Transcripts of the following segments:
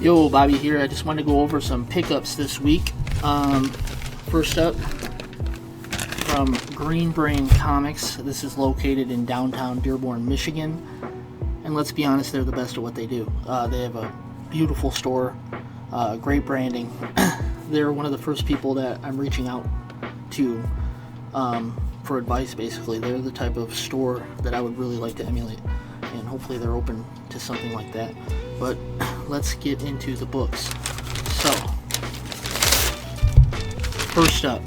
Yo, Bobby here. I just wanted to go over some pickups this week. First up, from Green Brain Comics. This is located in downtown Dearborn, Michigan. And let's be honest, they're the best at what they do. They have a beautiful store, great branding. They're one of the first people that I'm reaching out to for advice, basically. They're the type of store that I would really like to emulate. And hopefully they're open to something like that. But let's get into the books. So, first up,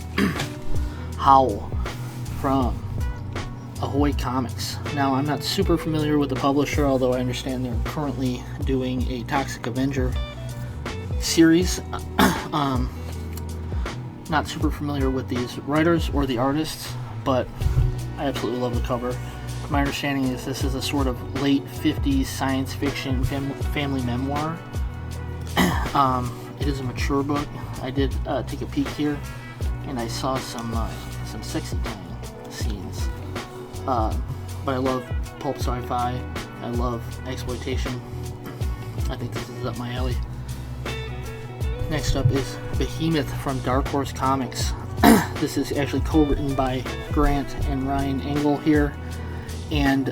Howl from Ahoy Comics. Now, I'm not super familiar with the publisher, although I understand they're currently doing a Toxic Avenger series. Not super familiar with these writers or the artists, but I absolutely love the cover. My understanding is this is a sort of late 50s science fiction family memoir. It is a mature book. I did take a peek here, and I saw some sexy time scenes. But I love pulp sci-fi. I love exploitation. I think this is up my alley. Next up is Behemoth from Dark Horse Comics. This is actually co-written by Grant and Ryan Engel here. And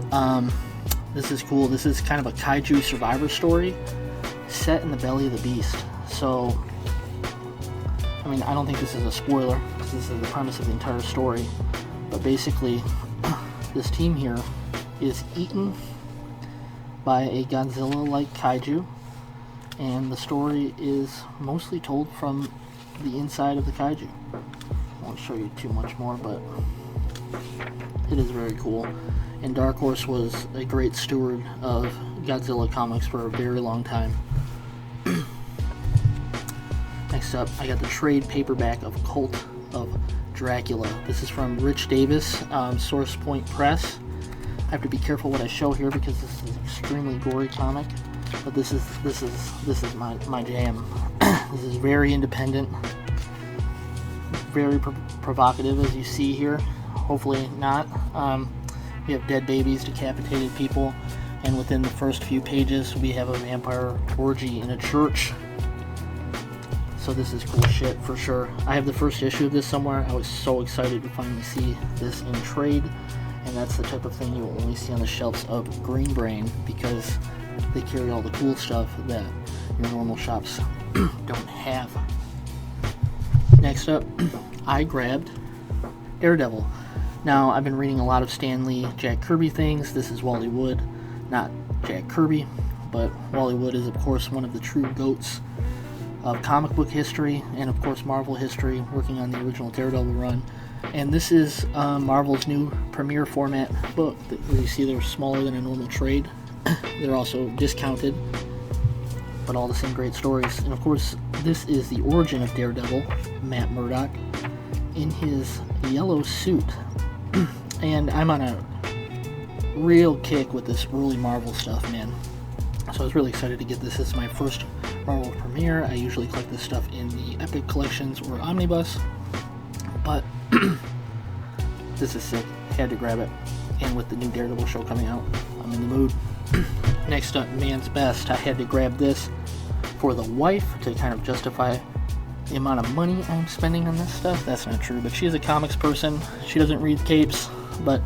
this is cool. This is kind of a kaiju survivor story set in the belly of the beast. So, I mean, I don't think this is a spoiler because this is the premise of the entire story. But basically, this team here is eaten by a Godzilla-like kaiju, and the story is mostly told from the inside of the kaiju. I won't show you too much more, but it is very cool. And Dark Horse was a great steward of Godzilla comics for a very long time. Next up, I got the trade paperback of Cult of Dracula. This is from Rich Davis, Source Point Press. I have to be careful what I show here because this is an extremely gory comic, but this is my jam. This is very independent, very provocative, as you see here. Hopefully not. We have dead babies, decapitated people, and within the first few pages we have a vampire orgy in a church. So this is cool shit for sure. I have the first issue of this somewhere. I was so excited to finally see this in trade, and that's the type of thing you will only see on the shelves of Green Brain because they carry all the cool stuff that your normal shops don't have. Next up, I grabbed Daredevil. Now, I've been reading a lot of Stan Lee, Jack Kirby things. This is Wally Wood, not Jack Kirby, but Wally Wood is, of course, one of the true goats of comic book history and, of course, Marvel history, working on the original Daredevil run. And this is Marvel's new premiere format book. You see they're smaller than a normal trade. They're also discounted, but all the same great stories. And, of course, this is the origin of Daredevil, Matt Murdock, in his yellow suit. And I'm on a real kick with this early Marvel stuff, man. So I was really excited to get this. This is my first Marvel premiere. I usually collect this stuff in the Epic Collections or Omnibus, but this is sick. Had to grab it. And with the new Daredevil show coming out, I'm in the mood. Next up, Man's Best. I had to grab this for the wife to kind of justify the amount of money I'm spending on this stuff. That's not true, but she's a comics person. She doesn't read capes, but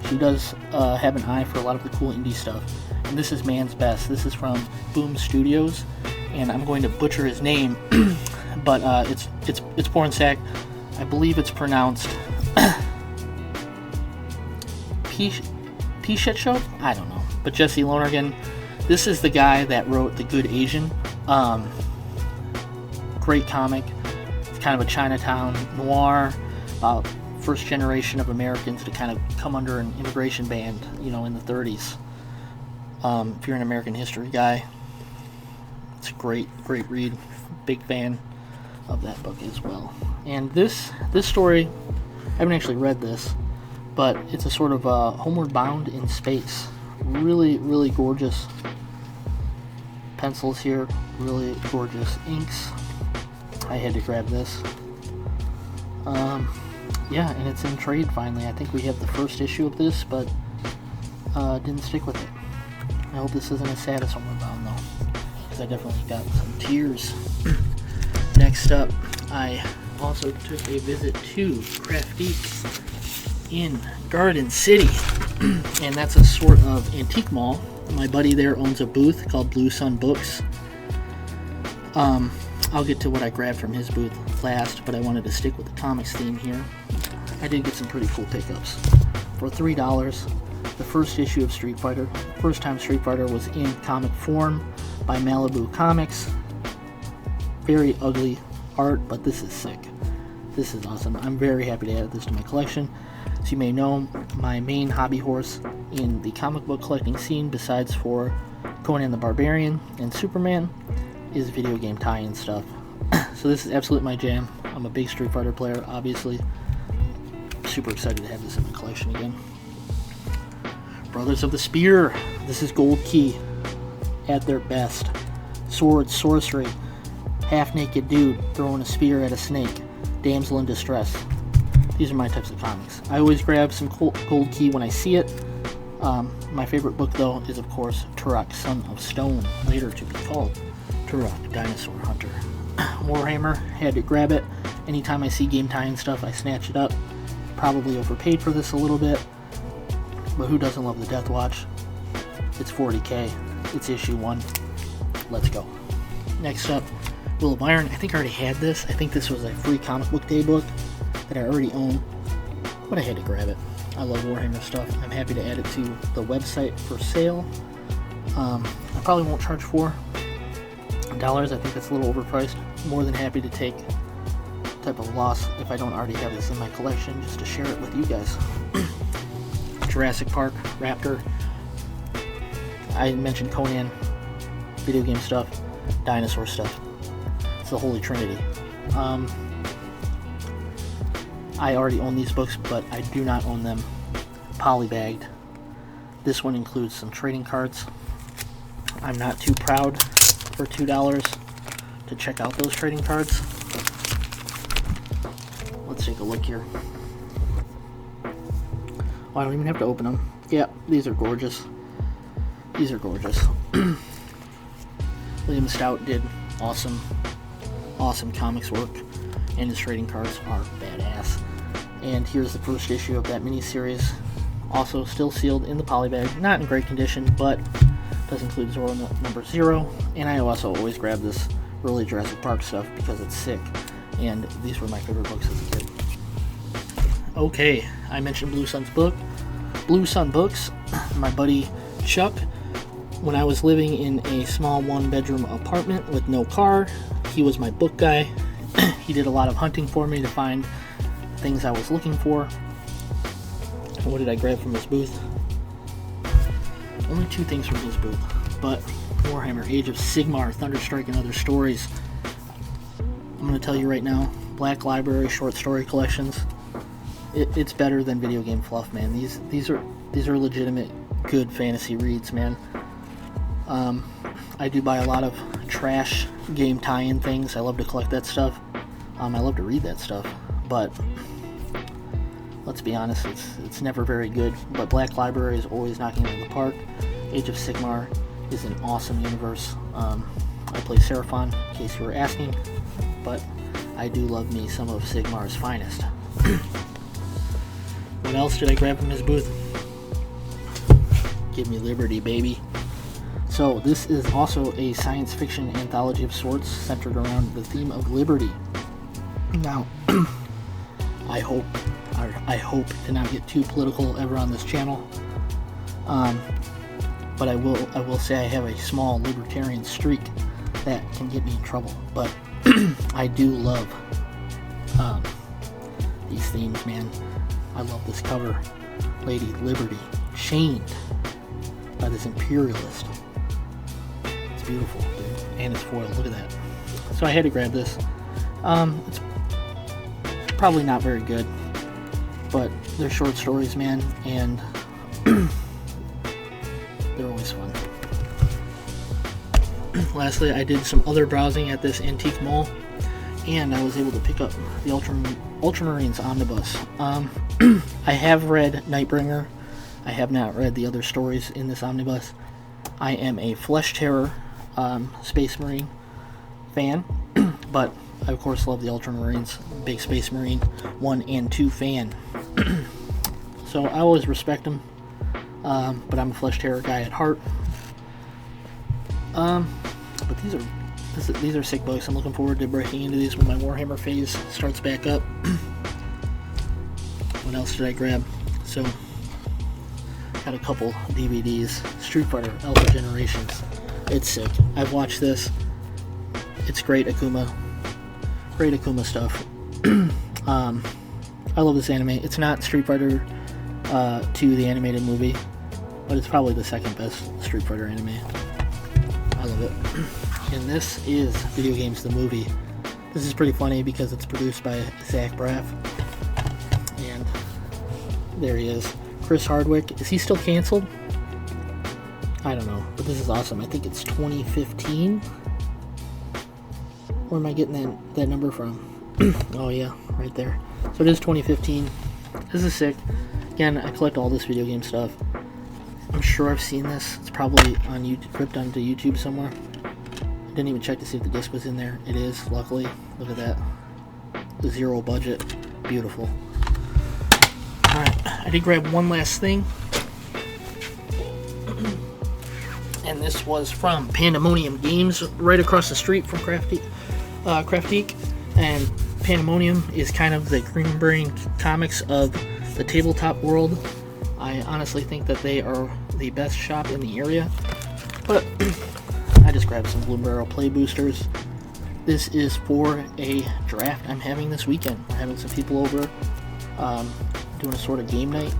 she does have an eye for a lot of the cool indie stuff. And this is Man's Best. This is from Boom Studios, and I'm going to butcher his name, but it's Pornsack. I believe it's pronounced P-Shit Show? I don't know. But Jesse Lonergan, this is the guy that wrote The Good Asian. Great comic. It's kind of a Chinatown noir about first generation of Americans to kind of come under an immigration ban, in the 30s. If you're an American history guy, it's a great read. Big fan of that book as well. And this story, I haven't actually read this, but it's a sort of Homeward Bound in space. Really, really gorgeous pencils here. Really gorgeous inks. I had to grab this. Yeah, and it's in trade finally. I think we have the first issue of this, but didn't stick with it. I hope this isn't as sad as Homeward Bound, though. because I definitely got some tears. Next up, I also took a visit to Craftiques in Garden City, and that's a sort of antique mall. My buddy there owns a booth called Blue Sun Books. I'll get to what I grabbed from his booth last, but I wanted to stick with the comics theme here. I did get some pretty cool pickups. For $3, the first issue of Street Fighter. First time Street Fighter was in comic form by Malibu Comics. Very ugly art, but this is sick. This is awesome. I'm very happy to add this to my collection. As you may know, my main hobby horse in the comic book collecting scene, besides for Conan the Barbarian and Superman, is video game tie-in stuff. So this is absolutely my jam. I'm a big Street Fighter player, obviously. Super excited to have this in my collection again. Brothers of the Spear. This is Gold Key at their best. Sword, sorcery, half-naked dude throwing a spear at a snake, damsel in distress. These are my types of comics. I always grab some Gold Key when I see it. My favorite book, though, is, of course, Turok, Son of Stone, later to be called Turok, Dinosaur Hunter. Warhammer, had to grab it. Anytime I see game tie-in stuff, I snatch it up. Probably overpaid for this a little bit, but who doesn't love the Death Watch? It's 40k. It's issue 1. Let's go. Next up, Will of Iron. I think I already had this. I think this was a free comic book day book that I already own, but I had to grab it. I love Warhammer stuff. I'm happy to add it to the website for sale. I probably won't charge $4. I think that's a little overpriced. More than happy to take type of loss if I don't already have this in my collection, just to share it with you guys. Jurassic Park, Raptor. I mentioned Conan, video game stuff, dinosaur stuff. It's the Holy Trinity. I already own these books, but I do not own them polybagged. This one includes some trading cards. I'm not too proud for $2 to check out those trading cards. Let's take a look here. Oh, I don't even have to open them. Yeah, these are gorgeous. These are gorgeous. William Stout did awesome comics work, and his trading cards are badass. And here's the first issue of that mini-series, also still sealed in the polybag, not in great condition, but does include Zorro number 0. And I also always grab this early Jurassic Park stuff because it's sick, and these were my favorite books as a kid. Okay, I mentioned Blue Sun Books. My buddy Chuck, when I was living in a small one-bedroom apartment with no car, he was my book guy. He did a lot of hunting for me to find things I was looking for. What did I grab from his booth? Only 2 things from his booth, but Warhammer, Age of Sigmar, Thunderstrike, and Other Stories. I'm going to tell you right now, Black Library short story collections, it's better than video game fluff, man. These are legitimate good fantasy reads, man. I do buy a lot of trash game tie-in things. I love to collect that stuff. I love to read that stuff, but let's be honest, it's never very good. But Black Library is always knocking it out of the park. Age of Sigmar is an awesome universe. I play Seraphon, in case you were asking, but I do love me some of Sigmar's finest. What else did I grab from his booth? Give me liberty, baby. So this is also a science fiction anthology of sorts, centered around the theme of liberty. Now, I hope to not get too political ever on this channel, but I will say I have a small libertarian streak that can get me in trouble. But I do love these themes, man. I love this cover, Lady Liberty, chained by this imperialist. It's beautiful, dude. And it's foiled. Look at that. So I had to grab this. It's probably not very good, but they're short stories, man, and they're always fun. Lastly, I did some other browsing at this antique mall, and I was able to pick up the Ultramarines Omnibus. I have read Nightbringer. I have not read the other stories in this omnibus. I am a Flesh Terror Space Marine fan, but I of course love the Ultramarines. Big Space Marine 1 and 2 fan. So I always respect them, but I'm a Flesh Terror guy at heart. But these are sick books. I'm looking forward to breaking into these when my Warhammer phase starts back up. What else did I grab? So, got a couple DVDs. Street Fighter Alpha Generations. It's sick. I've watched this. It's great Akuma. Great Akuma stuff. I love this anime. It's not Street Fighter 2, the animated movie, but it's probably the second best Street Fighter anime. I love it. And this is Video Games the Movie. This is pretty funny because it's produced by Zach Braff. And there he is. Chris Hardwick. Is he still canceled? I don't know. But this is awesome. I think it's 2015. Where am I getting that number from? Oh yeah, right there. So it is 2015. This is sick. Again, I collect all this video game stuff. I'm sure I've seen this. It's probably on YouTube, ripped onto YouTube somewhere. I didn't even check to see if the disc was in there. It is, luckily. Look at that. The zero budget. Beautiful. Alright, I did grab one last thing. And this was from Pandemonium Games, right across the street from Craftique. And Pandemonium is kind of the Green Brain Comics of the tabletop world. I honestly think that they are the best shop in the area. But I just grabbed some Blue Barrel Play Boosters. This is for a draft I'm having this weekend. We're having some people over, doing a sort of game night,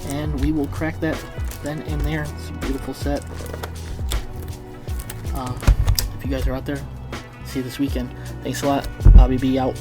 and we will crack that then and there. It's a beautiful set. If you guys are out there, see you this weekend. Thanks a lot. Bobby B out.